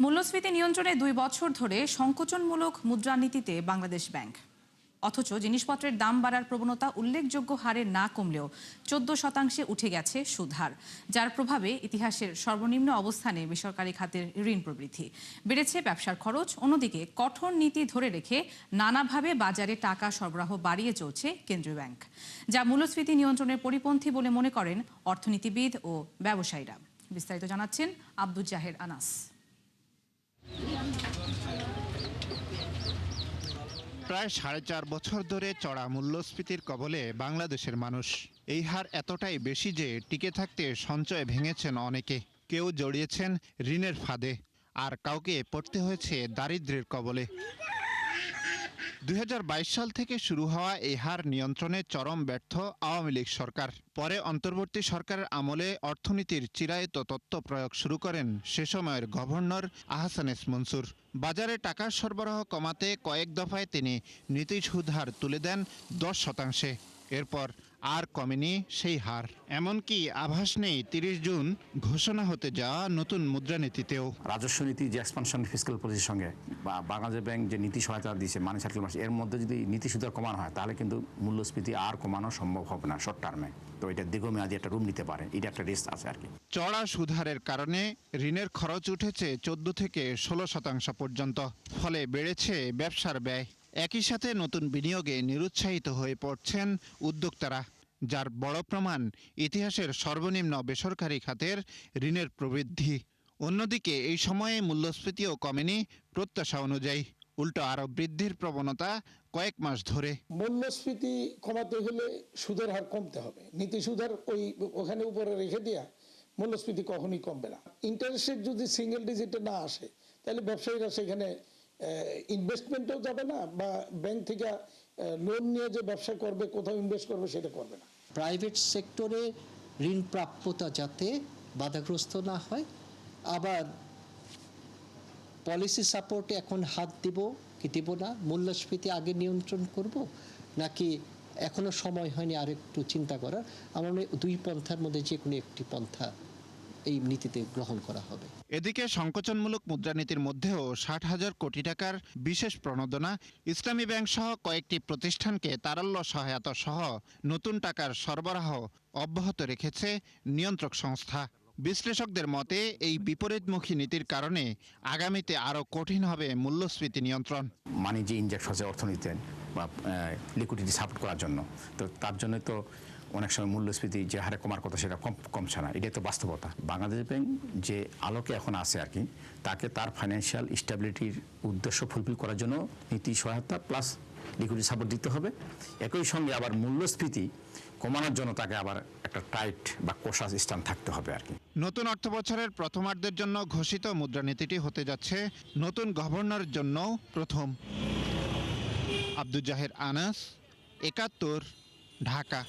মূল্যস্ফীতি নিয়ন্ত্রণে 2 বছর ধরে সংকোচনমূলক মুদ্রানীতিতে বাংলাদেশ ব্যাংক। অথচ জিনিসপত্রের দাম বাড়ার প্রবণতা উল্লেখযোগ্য হারে না কমলেও 14% উঠে গেছে সুদহার, যার প্রভাবে ইতিহাসের সর্বনিম্ন অবস্থানে বেসরকারি খাতের ঋণ প্রবৃদ্ধি বেড়েছে। ব্যবসার খরচ অন্যদিকে কঠোর নীতি ধরে রেখে নানাভাবে বাজারে টাকা সরবরাহ বাড়িয়ে চলছে কেন্দ্রীয় ব্যাংক, যা মূল্যস্ফীতি নিয়ন্ত্রণের পরিপন্থী বলে মনে করেন অর্থনীতিবিদ ও ব্যবসায়ীরা। বিস্তারিত জানাচ্ছেন আব্দুল জাহের আনাস। প্রায় 4.5 বছর ধরে চড়া মূল্যস্ফীতির কবলে বাংলাদেশের মানুষ। এই হার এতটাই বেশি যে টিকে থাকতে সঞ্চয় ভেঙেছেন অনেকে, কেউ জড়িয়েছেন ঋণের ফাঁদে, আর কাউকে পড়তে হয়েছে দারিদ্র্যের কবলে। 2022 সাল থেকে শুরু হওয়া এই হার নিয়ন্ত্রণে চরম ব্যর্থ আওয়ামী লীগ সরকার। পরে অন্তর্বর্তী সরকারের আমলে অর্থনীতির চিরায়ত তত্ত্ব প্রয়োগ শুরু করেন সে সময়ের গভর্নর আহসান এস মনসুর। বাজারে টাকার সরবরাহ কমাতে কয়েক দফায় তিনি নীতি সুদ হার তুলে দেন 10%। এরপর আর কমেনি সেই হার। এমনকি আভাস নেই 30 জুন ঘোষণা হতে যাওয়া নতুন মুদ্রানীতিতেও। রাজস্ব নীতি যে এক্সপানশন ফিসক্যাল পলিসির সঙ্গে বা বাংলাদেশ ব্যাংক যে নীতি সহায়তা দিয়েছে মানি সার্কেল মাস, এর মধ্যে যদি নীতি সুদ কমানো হয় তাহলে কিন্তু মূল্যস্ফীতি আর কমানো সম্ভব হবে না শর্ট টার্মে। তো এটা দীর্ঘমেয়াদী একটা রূপ নিতে পারে, এটা একটা রিস্ক আছে আর কি। চড়া সুদহারের কারণে ঋণের খরচ উঠেছে 14 থেকে 16% পর্যন্ত। ফলে বেড়েছে ব্যবসার ব্যয়। একই সাথে নতুন বিনিয়োগে নিরুৎসাহিত হয়ে পড়ছেন উদ্যোক্তারা, যার বড় প্রমাণ ইতিহাসের সর্বনিম্ন বেসরকারি খাতের ঋণের প্রবৃদ্ধি। অন্যদিকে এই সময়ে মূল্যস্ফীতিও কমেনি প্রত্যাশা অনুযায়ী, উল্টো আরও বৃদ্ধির প্রবণতা কয়েক মাস ধরে। মূল্যস্ফীতি কমাতে হলে সুদের হার কমতে হবে। নীতি সুদের ওখানে উপরে রেখে দেওয়া মূল্যস্ফীতি কখনোই কমবে না। ইন্টারেস্ট রেট যদি সিঙ্গেল ডিজিটে না আসে তাহলে ব্যবসায়ীরা সেখানে ইনভেস্টমেন্টও যাবে না, বা ব্যাংক থেকে লোন নিয়ে যে ব্যবসা করবে, কোথাও ইনভেস্ট করবে সেটা করবে না। প্রাইভেট সেক্টরে ঋণ প্রাপ্যতা যাতে বাধাগ্রস্ত না হয়, আবার পলিসি সাপোর্টে এখন হাত দিব কি দিব না, মূল্যস্ফীতি আগে নিয়ন্ত্রণ করব নাকি এখনো সময় হয়নি আর একটু চিন্তা করার, আমার মনে হয় দুই পন্থার মধ্যে যে কোনো একটি পন্থা এই নীতিতে গ্রহণ করা হবে। এদিকে সংকোচনমূলক মুদ্রানীতির মধ্যেও 60,000 কোটি টাকার বিশেষ প্রণোদনা, ইসলামী ব্যাংক সহ কয়েকটি প্রতিষ্ঠানকে তারল্য সহায়তা সহ নতুন টাকার সরবরাহ অব্যাহত রেখেছে নিয়ন্ত্রক সংস্থা। বিশ্লেষকদের মতে এই বিপরীতমুখী নীতির কারণে আগামীতে আরও কঠিন হবে মূল্যস্ফীতি নিয়ন্ত্রণ। মানি যে ইনজেক্ট হচ্ছে অর্থনীতিতে বা লিকুইডিটি সাপোর্ট করার জন্য, তো তার জন্য তো অনেক সময় মূল্যস্ফীতি যে হারে কমার কথা সেটা কমছে না, এটাই তো বাস্তবতা। বাংলাদেশ ব্যাংক যে আলোকে এখন আছে আর কি, তাকে তার ফাইন্যান্সিয়াল স্টেবিলিটির উদ্দেশ্য ফুলফিল করার জন্য নীতি সহায়তা প্লাস লিকুইডিটি সাপোর্ট দিতে হবে। একই সঙ্গে আবার মূল্যস্ফীতি কমানোর জন্য তাকে আবার একটা টাইট বা কোশাস স্ট্যান্ড থাকতে হবে আর কি। নতুন অর্থবছরের প্রথমার্ধের জন্য ঘোষিত মুদ্রানীতিটি হতে যাচ্ছে নতুন গভর্নরের জন্য প্রথম। আব্দুল জাহের আনাস, 71, ঢাকা।